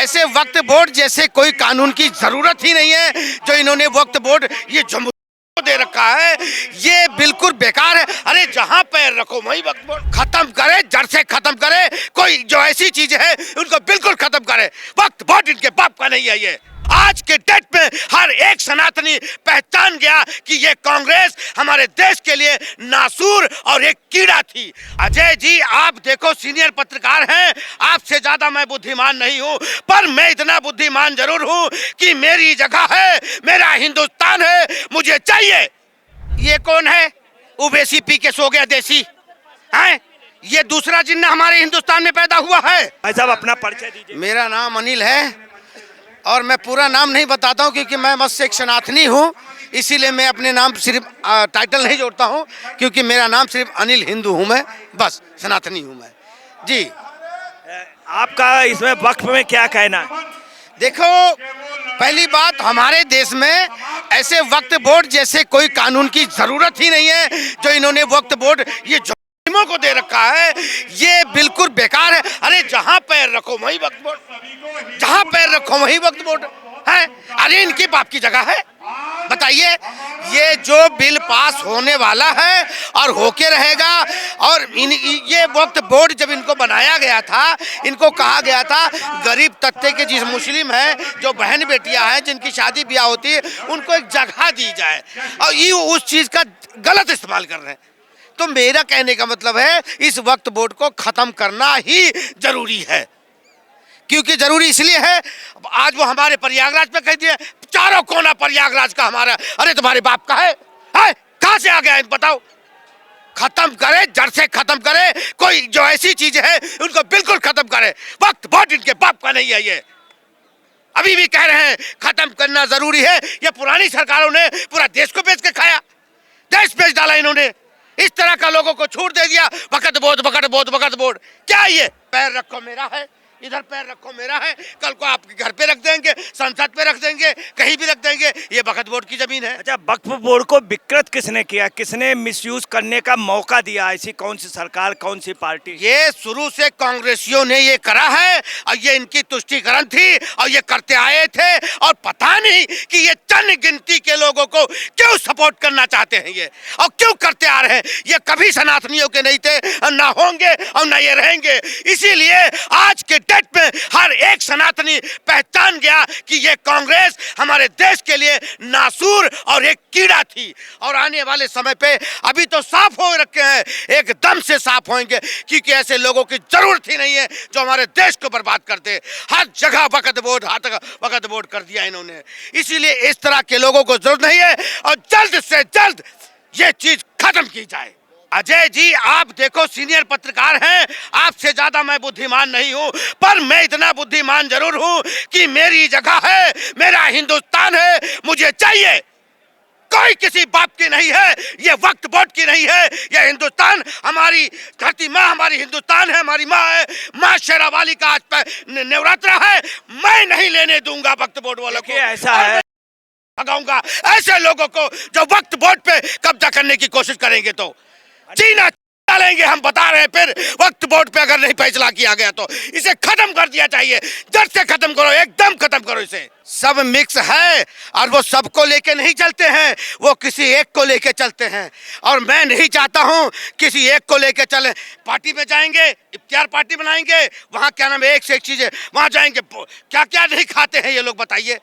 ऐसे वक्फ बोर्ड जैसे कोई कानून की जरूरत ही नहीं है जो इन्होंने वक्फ बोर्ड ये जम्मू को दे रखा है। ये बिल्कुल बेकार है। अरे जहां पैर रखो वहीं वक्फ बोर्ड खत्म करे, जड़ से खत्म करे। कोई जो ऐसी चीज है उनको बिल्कुल खत्म करे। वक्फ बोर्ड इनके बाप का नहीं है। ये आज के डेट में हर एक सनातनी पहचान गया कि ये कांग्रेस हमारे देश के लिए नासूर और एक कीड़ा थी। अजय जी, आप देखो सीनियर पत्रकार हैं, आपसे ज्यादा मैं बुद्धिमान नहीं हूं, पर मैं इतना बुद्धिमान जरूर हूं कि मेरी जगह है, मेरा हिंदुस्तान है, मुझे चाहिए। ये कौन है? उबेसी पी के सो गया देसी है। ये दूसरा जिन्ना हमारे हिंदुस्तान में पैदा हुआ है। भाई साहब अपना परिचय दीजिए। मेरा नाम अनिल है और मैं पूरा नाम नहीं बताता हूं क्योंकि मैं बस एक सनातनी हूं, इसीलिए मैं अपने नाम सिर्फ टाइटल नहीं जोड़ता हूं, क्योंकि मेरा नाम सिर्फ अनिल हिंदू हूं, मैं बस सनातनी हूं मैं जी। आपका इसमें वक्फ में क्या कहना है? देखो, पहली बात, हमारे देश में ऐसे वक्फ बोर्ड जैसे कोई कानून की जरूरत ही नहीं है जो इन्होंने वक्फ बोर्ड ये मुस्लिमों को दे रखा है। ये बिल्कुल बेकार है। अरे जहां पैर रखो वहीं वक्फ बोर्ड, जहां पैर रखो वहीं वक्फ बोर्ड है। अरे इनकी बाप की जगह है। बताइए, ये जो बिल पास होने वाला है और होके रहेगा, और ये वक्फ बोर्ड जब इनको बनाया गया था, इनको कहा गया था गरीब तबके के जिस मुस्लिम है, जो बहन बेटियां हैं, जिनकी शादी ब्याह होती है, उनको एक जगह दी जाए, और ये उस चीज का गलत इस्तेमाल कर रहे हैं। तो मेरा कहने का मतलब है इस वक्फ बोर्ड को खत्म करना ही जरूरी है। क्योंकि जरूरी इसलिए है, आज वो हमारे प्रयागराज पे कह दिए, चारों कोना प्रयागराज का हमारा। अरे तुम्हारे बाप का है? कहां से आ गया है बताओ? खत्म करे, जड़ से खत्म करे। कोई जो ऐसी चीज है उनको बिल्कुल खत्म करे। वक्फ बोर्ड इनके बाप का नहीं है। ये अभी भी कह रहे हैं खत्म करना जरूरी है। ये पुरानी सरकारों ने पूरा देश को बेच के खाया, देश बेच डाला इन्होंने। इस तरह का लोगों को छूट दे दिया। वक्फ बोर्ड, वक्फ बोर्ड, वक्फ बोर्ड। क्या ये पैर रखो मेरा है, इधर पैर रखो मेरा है, कल को आपके घर पे रख देंगे, संसद पे रख देंगे, कहीं भी रख देंगे। ये वक्फ बोर्ड की जमीन है। अच्छा, वक्फ बोर्ड को विकृत किसने किया? किसने मिसयूज करने का मौका दिया? ऐसी कौन सी सरकार, कौन सी पार्टी? ये शुरू से कांग्रेसियों ने ये करा है और ये इनकी तुष्टिकरण थी और ये करते आए थे। और पता नहीं कि ये चंद गिनती के लोगों को क्यों सपोर्ट करना चाहते हैं ये, और क्यों करते आ रहे हैं। ये कभी सनातनियों के नहीं थे, ना होंगे और ना ये रहेंगे। इसीलिए आज के डेट में हर एक सनातनी पहचान गया कि ये कांग्रेस हमारे देश के लिए नासूर और एक कीड़ा थी। और आने वाले समय पे अभी तो साफ हो रखे हैं, एकदम से साफ होंगे, क्योंकि ऐसे लोगों की जरूरत ही नहीं है जो हमारे देश को बर्बाद करते। हर जगह वक्फ बोर्ड, हर जगह वक्फ बोर्ड कर दिया इन्होंने। इसीलिए इस तरह के लोगों को जरूरत नहीं है और जल्द से जल्द ये चीज खत्म की जाए। अजय जी, आप देखो सीनियर पत्रकार हैं, आपसे ज्यादा मैं बुद्धिमान नहीं हूं, पर मैं इतना बुद्धिमान जरूर हूं कि मेरी जगह है, मेरा हिंदुस्तान है, मुझे चाहिए। कोई किसी बाप की नहीं है, ये वक्फ बोर्ड की नहीं है। ये हिंदुस्तान हमारी धरती माँ, हमारी हिंदुस्तान है, हमारी माँ है। माँ शेरावाली का आज नवरात्रा है। मैं नहीं लेने दूंगा वक्फ बोर्ड वालों को। ऐसा है, भगाऊंगा ऐसे लोगों को जो वक्फ बोर्ड पे कब्जा करने की कोशिश करेंगे। तो चीना डालेंगे, हम बता रहे हैं। फिर वक्फ बोर्ड पे अगर नहीं फैसला किया गया तो इसे खत्म कर दिया चाहिए। जड़ से खत्म करो, एकदम खत्म करो इसे। सब मिक्स है और वो सबको लेके नहीं चलते हैं, वो किसी एक को लेके चलते हैं। और मैं नहीं चाहता हूं किसी एक को लेके चले। पार्टी में जाएंगे, इफ्तियार पार्टी बनाएंगे, वहां क्या नाम है, एक से एक चीजें, वहां जाएंगे, क्या क्या नहीं खाते हैं ये लोग, बताइए।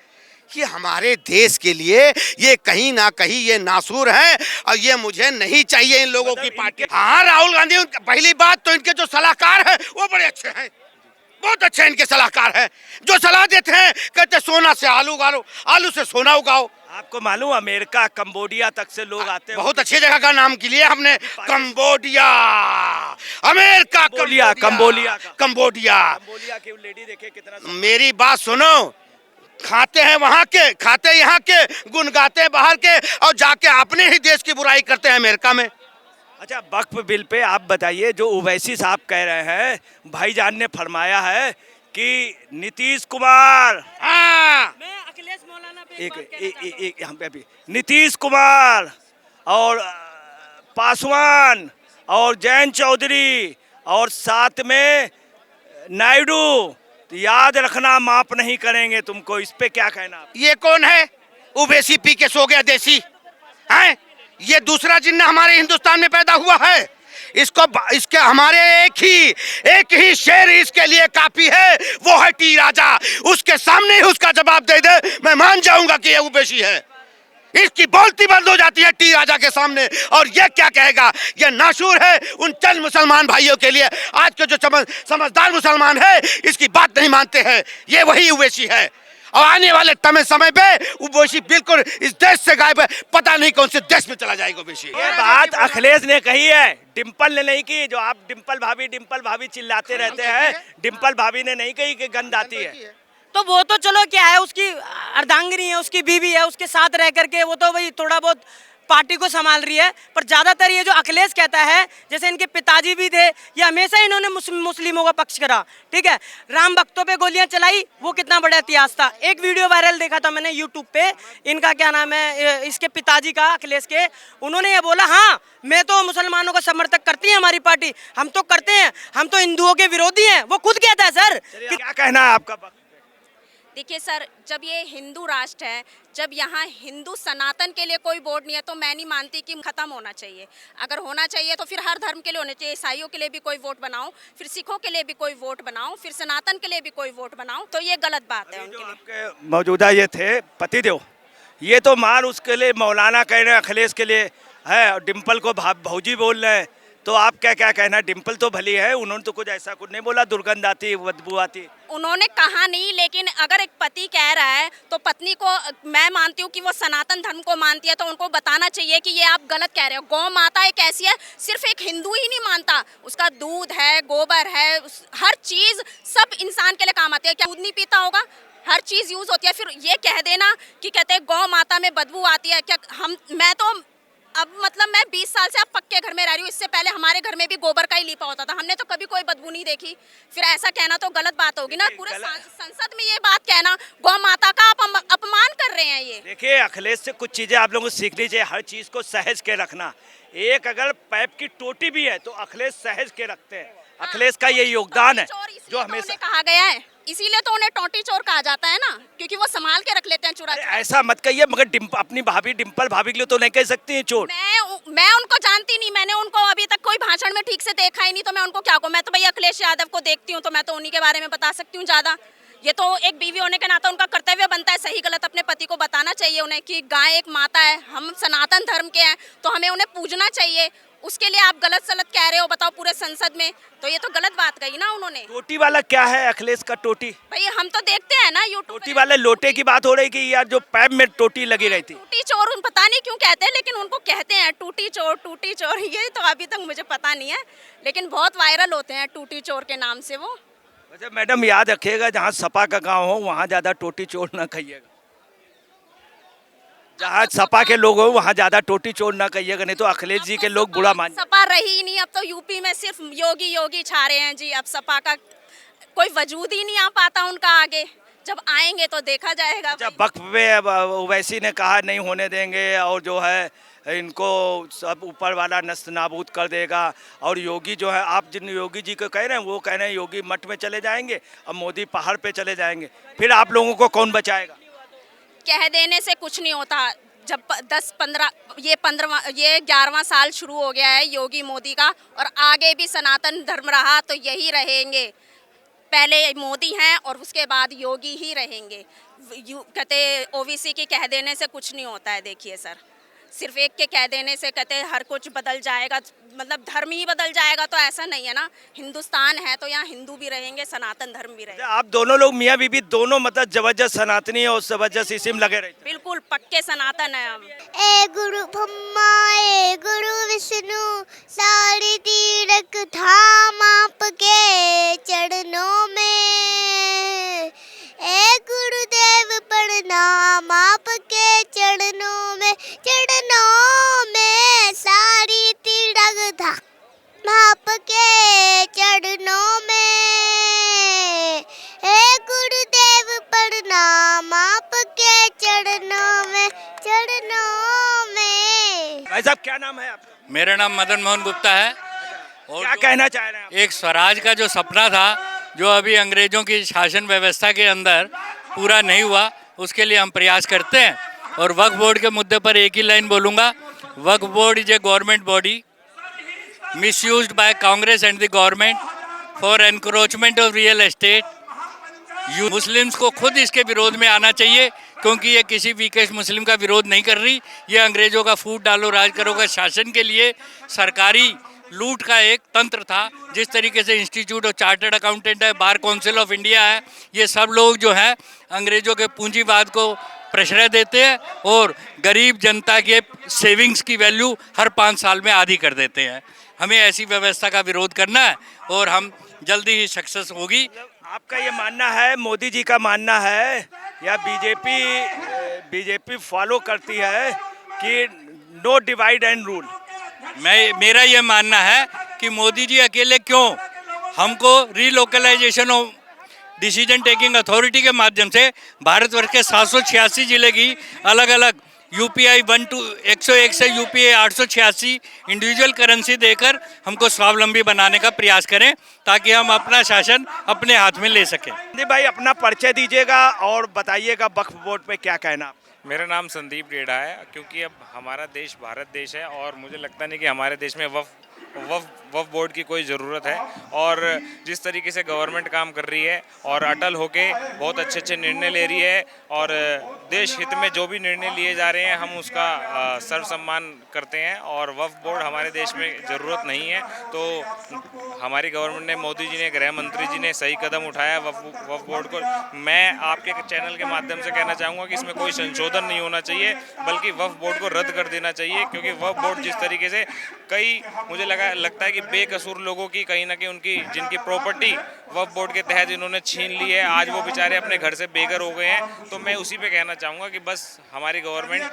कि हमारे देश के लिए ये कहीं ना कहीं ये नासूर है और ये मुझे नहीं चाहिए इन लोगों की पार्टी। हाँ, राहुल गांधी, पहली बात तो इनके जो सलाहकार हैं वो बड़े अच्छे हैं, बहुत अच्छे इनके सलाहकार हैं। जो सलाह देते हैं, कहते सोना से आलू उगाओ, आलू से सोना उगाओ। आपको मालूम अमेरिका, कंबोडिया तक से लोग आते हैं। बहुत अच्छी जगह का नाम के लिए हमने, कंबोडिया, अमेरिका, कंबोडिया की लेडी देखे कितना। मेरी बात सुनो, खाते हैं वहां के, खाते यहाँ के, गुन गाते हैं बाहर के, और जाके अपने ही देश की बुराई करते हैं अमेरिका में। अच्छा, वक्फ बिल पे आप बताइए, जो ओवैसी साहब कह रहे हैं, भाईजान ने फरमाया है कि नीतीश कुमार, मैं अखिलेश मौलाना पे एक हम पे अभी नीतीश कुमार और पासवान और जयंत चौधरी और साथ में नायडू, तो याद रखना माफ नहीं करेंगे तुमको। इस पे क्या कहना आप? ये कौन है? उवैसी पी के सो गया देसी है। ये दूसरा जिन्ना हमारे हिंदुस्तान में पैदा हुआ है। इसके हमारे एक ही शेर इसके लिए काफी है, वो है टी राजा। उसके सामने ही उसका जवाब दे दे, मैं मान जाऊंगा कि ये उवैसी है। इसकी बोलती बंद हो जाती है टी राजा के सामने। और ये क्या कहेगा? ये नाशूर है उन चंद मुसलमान भाइयों के लिए। आज के जो समझदार मुसलमान है इसकी बात नहीं मानते हैं, ये वही उवैसी है। और आने वाले समय पे उवैसी बिल्कुल इस देश से गायब है। पता नहीं कौन से देश में चला जाएगा उवैसी। ये बात अखिलेश ने कही है, डिम्पल ने नहीं की। जो आप डिम्पल भाभी चिल्लाते रहते हैं, डिम्पल भाभी ने नहीं कही कि गंद आती है। तो वो तो चलो क्या है, उसकी अर्धांगिनी है, उसकी बीवी है, उसके साथ रह करके वो तो भाई थोड़ा बहुत पार्टी को संभाल रही है। पर ज्यादातर ये जो अखिलेश कहता है, जैसे इनके पिताजी भी थे, ये हमेशा इन्होंने मुस्लिमों का पक्ष करा। ठीक है, राम भक्तों पे गोलियां चलाई, वो कितना बड़ा इतिहास था। एक वीडियो वायरल देखा था मैंने यूट्यूब पे, इनका क्या नाम है, इसके पिताजी का, अखिलेश के। उन्होंने ये बोला, हाँ मैं तो मुसलमानों का समर्थक करती है हमारी पार्टी, हम तो करते हैं, हम तो हिंदुओं के विरोधी हैं। वो खुद कहता है सर। क्या कहना है आपका? देखिए सर, जब ये हिंदू राष्ट्र है, जब यहाँ हिंदू सनातन के लिए कोई वोट नहीं है, तो मैं नहीं मानती कि खत्म होना चाहिए। अगर होना चाहिए तो फिर हर धर्म के लिए होना चाहिए। ईसाइयों के लिए भी कोई वोट बनाओ, फिर सिखों के लिए भी कोई वोट बनाओ, फिर सनातन के लिए भी कोई वोट बनाओ। तो ये गलत बात है उनके लिए। आपके मौजूदा ये थे पतिदेव, ये तो मान उसके लिए मौलाना कह रहे हैं, अखिलेश के लिए है, और डिम्पल को भौजी बोल रहे हैं। तो आप क्या कहना? डिम्पल तो भली है, उन्होंने तो कुछ ऐसा कुछ नहीं बोला, दुर्गंध आती, बदबू आती। उन्होंने कहा नहीं, लेकिन अगर एक पति कह रहा है तो पत्नी को, मैं मानती हूँ कि वो सनातन धर्म को मानती है, तो उनको बताना चाहिए कि ये आप गलत कह रहे हो। गौ माता एक ऐसी है, सिर्फ एक हिंदू ही नहीं मानता, उसका दूध है, गोबर है, हर चीज सब इंसान के लिए काम आती है। क्या दूध नहीं पीता होगा? हर चीज यूज होती है। फिर ये कह देना कि कहते हैं गौ माता में बदबू आती है, क्या मैं तो अब मतलब मैं 20 साल से अब पक्के घर में रह रही हूँ। इससे पहले हमारे घर में भी गोबर का ही लीपा होता था, हमने तो कभी कोई बदबू नहीं देखी। फिर ऐसा कहना तो गलत बात होगी ना। पूरे संसद में ये बात कहना, गौ माता का अपमान कर रहे हैं ये। देखिए, अखिलेश से कुछ चीजें आप लोगों को सीखनी चाहिए। हर चीज को सहज के रखना। एक अगर पैप की टोटी भी है तो अखिलेश सहज के रखते हैं। अखिलेश का ये योगदान है जो हमेशा कहा गया है, इसीलिए तो उन्हें टोटी चोर कहा जाता है ना, क्योंकि वो संभाल के रख लेते हैं चुरा। ऐसा मत कहिए, मगर अपनी भाभी डिम्पल भाभी के लिए तो नहीं कह सकती है चोर। मैं उनको जानती नहीं, मैंने उनको अभी तक कोई भाषण में ठीक से देखा ही नहीं, तो मैं उनको क्या कहूँ? मैं तो भैया अखिलेश यादव को देखती हूँ, तो मैं तो उन्हीं के बारे में बता सकती हूँ ज्यादा। ये तो एक बीवी होने के नाते उनका कर्तव्य बनता है सही गलत अपने पति को बताना चाहिए उन्हें कि गाय एक माता है, हम सनातन धर्म के हैं, तो हमें उन्हें पूजना चाहिए। उसके लिए आप गलत सलत कह रहे हो, बताओ पूरे संसद में, तो ये तो गलत बात कही ना उन्होंने। टोटी वाला क्या है अखिलेश का? टोटी भाई हम तो देखते हैं ना यूट्यूब। टोटी वाले लोटे की बात हो रही कि यार जो पैप में टोटी लगी रही थी। टूटी चोर पता नहीं क्यों कहते हैं, लेकिन उनको कहते हैं टूटी चोर। ये तो अभी तक मुझे पता नहीं है, लेकिन बहुत वायरल होते हैं टूटी चोर के नाम से वो। वैसे मैडम याद रखिएगा, जहाँ सपा का गांव हो वहाँ ज्यादा टोटी चोर ना कहिएगा। जहाँ सपा के लोग हो वहाँ ज्यादा टोटी चोर ना कहिएगा, नहीं तो अखिलेश जी के लोग बुरा मान। सपा रही ही नहीं, अब तो यूपी में सिर्फ योगी छा रहे हैं जी। अब सपा का कोई वजूद ही नहीं आ पाता उनका आगे। जब आएंगे तो देखा जाएगा। जब वक्त पे ओवैसी ने कहा नहीं होने देंगे, और जो है इनको सब ऊपर वाला नस्त नाबूद कर देगा। और योगी जो है, आप जिन योगी जी को कह रहे हैं वो कह रहे हैं योगी मठ में चले जाएंगे और मोदी पहाड़ पे चले जाएंगे। फिर आप लोगों को कौन बचाएगा? कह देने से कुछ नहीं होता। जब 10-15 ये 11वां साल शुरू हो गया है योगी मोदी का, और आगे भी सनातन धर्म रहा तो यही रहेंगे। पहले मोदी हैं और उसके बाद योगी ही रहेंगे। कहते ओवीसी की कह देने से कुछ नहीं होता है। देखिए सर, सिर्फ एक के कह देने से कहते हर कुछ बदल जाएगा, मतलब धर्म ही बदल जाएगा, तो ऐसा नहीं है ना। हिंदुस्तान है तो यहाँ हिंदू भी रहेंगे, सनातन धर्म भी रहेंगे। आप दोनों लोग मियाँ बीबी दोनों मतलब जबरदस्त सनातनी और जबरदस्त इसी में लगे रहते? बिल्कुल पक्के सनातन है हम। ए गुरु ब्रह्मा ए गुरु विष्णु, सारी तीरथ धाम आपके चरणों में। ए गुरुदेव प्रणाम आपके चरणों में, सारी तीरथ धाम आपके चरणों में। ए गुरुदेव प्रणाम आपके चरणों में। भाई साहब क्या नाम है आपका? मेरा नाम मदन मोहन गुप्ता है। और क्या कहना चाह रहे हैं आप? एक स्वराज का जो सपना था जो अभी अंग्रेज़ों की शासन व्यवस्था के अंदर पूरा नहीं हुआ, उसके लिए हम प्रयास करते हैं। और वक्फ बोर्ड के मुद्दे पर एक ही लाइन बोलूँगा, Waqf board is a government body misused by Congress and the government for encroachment of real estate. Muslims को खुद इसके विरोध में आना चाहिए, क्योंकि ये किसी वीकेस्ट मुस्लिम का विरोध नहीं कर रही। ये अंग्रेज़ों का फूट डालो राज करो का शासन के लिए सरकारी लूट का एक तंत्र था। जिस तरीके से इंस्टीट्यूट ऑफ चार्टर्ड अकाउंटेंट है, बार काउंसिल ऑफ इंडिया है, ये सब लोग जो हैं अंग्रेज़ों के पूंजीवाद को प्रश्रय देते हैं और गरीब जनता के सेविंग्स की वैल्यू हर 5 साल में आधी कर देते हैं। हमें ऐसी व्यवस्था का विरोध करना है और हम जल्दी ही सक्सेस होगी। आपका ये मानना है, मोदी जी का मानना है या बीजेपी फॉलो करती है कि नो डिवाइड एंड रूल? मेरा ये मानना है कि मोदी जी अकेले क्यों, हमको रीलोकलाइजेशन ऑफ डिसीजन टेकिंग अथॉरिटी के माध्यम से भारतवर्ष के 786 जिले की अलग अलग UPI 101 से UPI 886 इंडिविजुअल करेंसी देकर हमको स्वावलंबी बनाने का प्रयास करें, ताकि हम अपना शासन अपने हाथ में ले सकें। संदीप भाई, अपना परिचय दीजिएगा और बताइएगा वक्फ बोर्ड पे क्या कहना। मेरा नाम संदीप डेढ़ा है। क्योंकि अब हमारा देश भारत देश है और मुझे लगता नहीं कि हमारे देश में वक्फ बोर्ड की कोई ज़रूरत है। और जिस तरीके से गवर्नमेंट काम कर रही है और अटल होके बहुत अच्छे अच्छे निर्णय ले रही है और देश हित में जो भी निर्णय लिए जा रहे हैं हम उसका सर्व सम्मान करते हैं। और वक्फ बोर्ड हमारे देश में ज़रूरत नहीं है। तो हमारी गवर्नमेंट ने, मोदी जी ने, गृह मंत्री जी ने सही कदम उठाया वक्फ बोर्ड को। मैं आपके चैनल के माध्यम से कहना चाहूँगा कि इसमें कोई संशोधन नहीं होना चाहिए, बल्कि वक्फ बोर्ड को रद्द कर देना चाहिए। क्योंकि वक्फ बोर्ड जिस तरीके से कई मुझे लगता है कि बेकसूर लोगों की कहीं ना कहीं उनकी जिनकी प्रॉपर्टी वक्फ बोर्ड के तहत इन्होंने छीन ली है, आज वो बेचारे अपने घर से बेघर हो गए हैं। तो मैं उसी पे कहना चाहूँगा कि बस हमारी गवर्नमेंट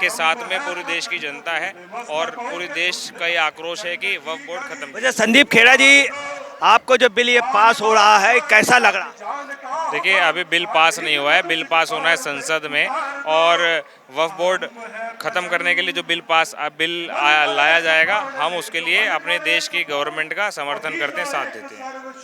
के साथ में पूरे देश की जनता है और पूरे देश का ये आक्रोश है कि वक्फ बोर्ड खत्म। वैसे संदीप खेड़ा जी, आपको जो बिल ये पास हो रहा है कैसा लग रहा? देखिए, अभी बिल पास नहीं हुआ है, बिल पास होना है संसद में। और वक्फ बोर्ड ख़त्म करने के लिए जो बिल लाया जाएगा, हम उसके लिए अपने देश की गवर्नमेंट का समर्थन करते हैं, साथ देते हैं।